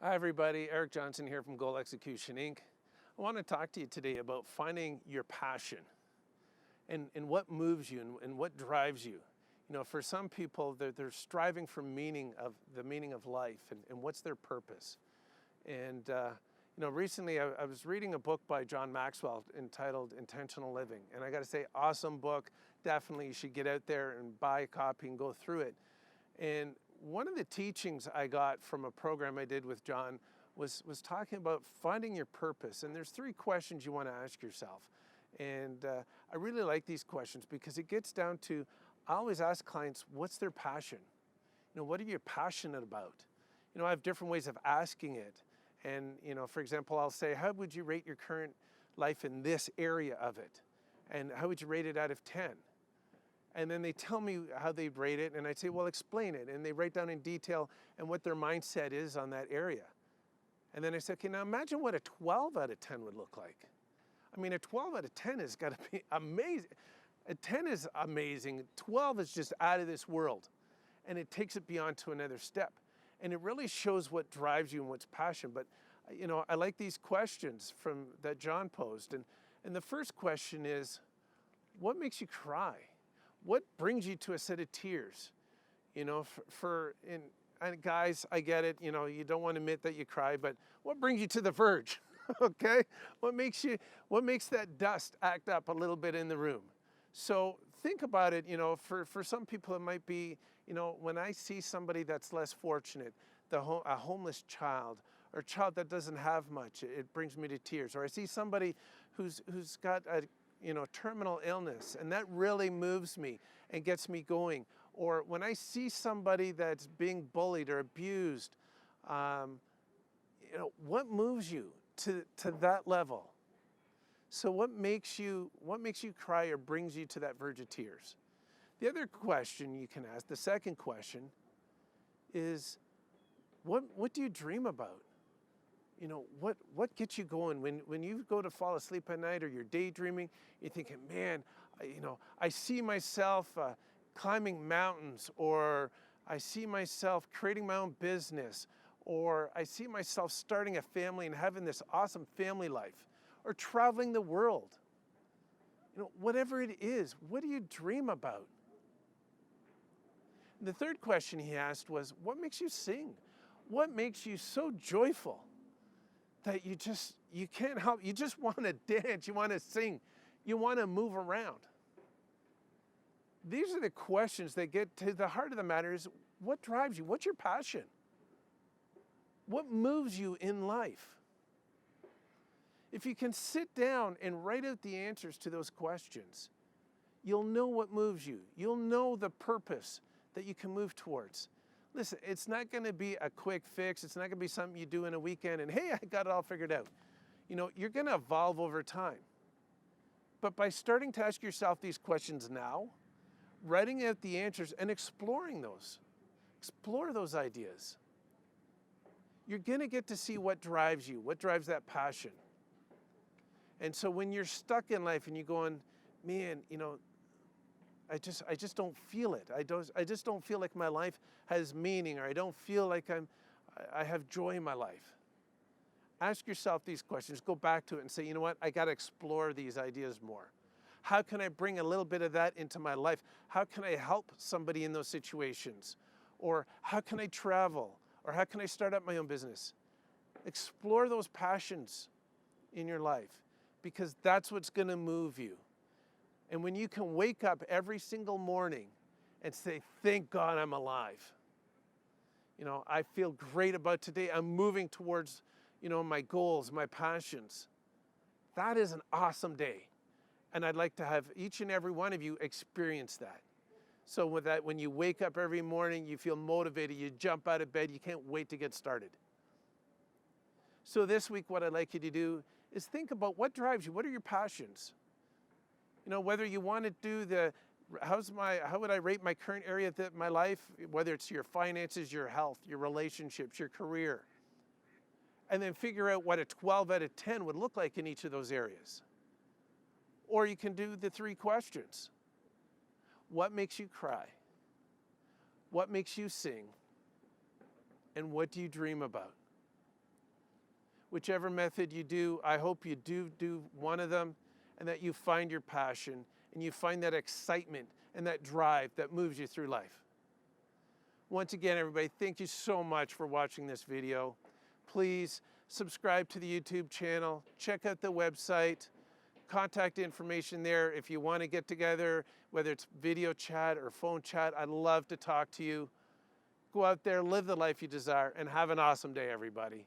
Hi everybody, Eric Johnson here from Goal Execution Inc. I want to talk to you today about finding your passion and what moves you and what drives you. You know, for some people, they're striving for the meaning of life and what's their purpose. And recently I was reading a book by John Maxwell entitled Intentional Living. And I got to say, awesome book. Definitely you should get out there and buy a copy and go through it. And one of the teachings I got from a program I did with John was talking about finding your purpose. And there's three questions you want to ask yourself. And I really like these questions because it gets down to, I always ask clients, what's their passion? You know, what are you passionate about? You know, I have different ways of asking it. And, you know, for example, I'll say, how would you rate your current life in this area of it? And how would you rate it out of 10? And then they tell me how they rate it, and I say, well, explain it. And they write down in detail and what their mindset is on that area. And then I say, okay, now imagine what a 12 out of 10 would look like. I mean, a 12 out of 10 has got to be amazing. A 10 is amazing. 12 is just out of this world. And it takes it beyond to another step. And it really shows what drives you and what's passion. But, you know, I like these questions that John posed. And the first question is, what makes you cry? What brings you to a set of tears? You know, and guys, I get it, you know, you don't want to admit that you cry, but what brings you to the verge? Okay? What makes that dust act up a little bit in the room? So think about it, you know, for some people it might be, you know, when I see somebody that's less fortunate, a homeless child, or a child that doesn't have much, it brings me to tears. Or I see somebody who's got a terminal illness, and that really moves me and gets me going. Or when I see somebody that's being bullied or abused, what moves you to that level? So what makes you cry or brings you to that verge of tears? The other question you can ask, the second question, is what do you dream about? You know, what gets you going when you go to fall asleep at night or you're daydreaming, you're thinking, man, I see myself climbing mountains, or I see myself creating my own business, or I see myself starting a family and having this awesome family life, or traveling the world. You know, whatever it is, what do you dream about? And the third question he asked was, what makes you sing? What makes you so joyful that you can't help, you just want to dance, you want to sing, you want to move around? These are the questions that get to the heart of the matter. Is what drives you? What's your passion? What moves you in life? If you can sit down and write out the answers to those questions, you'll know what moves you. You'll know the purpose that you can move towards. Listen, it's not going to be a quick fix. It's not going to be something you do in a weekend and, hey, I got it all figured out. You know, you're going to evolve over time. But by starting to ask yourself these questions now, writing out the answers and exploring those, explore those ideas, you're going to get to see what drives you, what drives that passion. And so when you're stuck in life and you're going, man, you know, I just don't feel it. I just don't feel like my life has meaning, or I don't feel like I have joy in my life. Ask yourself these questions. Go back to it and say, you know what? I got to explore these ideas more. How can I bring a little bit of that into my life? How can I help somebody in those situations? Or how can I travel? Or how can I start up my own business? Explore those passions in your life, because that's what's going to move you. And when you can wake up every single morning and say, thank God I'm alive. You know, I feel great about today. I'm moving towards, you know, my goals, my passions. That is an awesome day. And I'd like to have each and every one of you experience that. So with that, when you wake up every morning, you feel motivated, you jump out of bed, you can't wait to get started. So this week, what I'd like you to do is think about what drives you. What are your passions? You know, whether you want to do how would I rate my current area of my life, whether it's your finances, your health, your relationships, your career, and then figure out what a 12 out of 10 would look like in each of those areas. Or you can do the three questions. What makes you cry? What makes you sing? And what do you dream about? Whichever method you do, I hope you do one of them, and that you find your passion and you find that excitement and that drive that moves you through life. Once again, everybody, thank you so much for watching this video. Please subscribe to the YouTube channel, check out the website, contact information there if you want to get together, whether it's video chat or phone chat. I'd love to talk to you. Go out there, live the life you desire, and have an awesome day, everybody.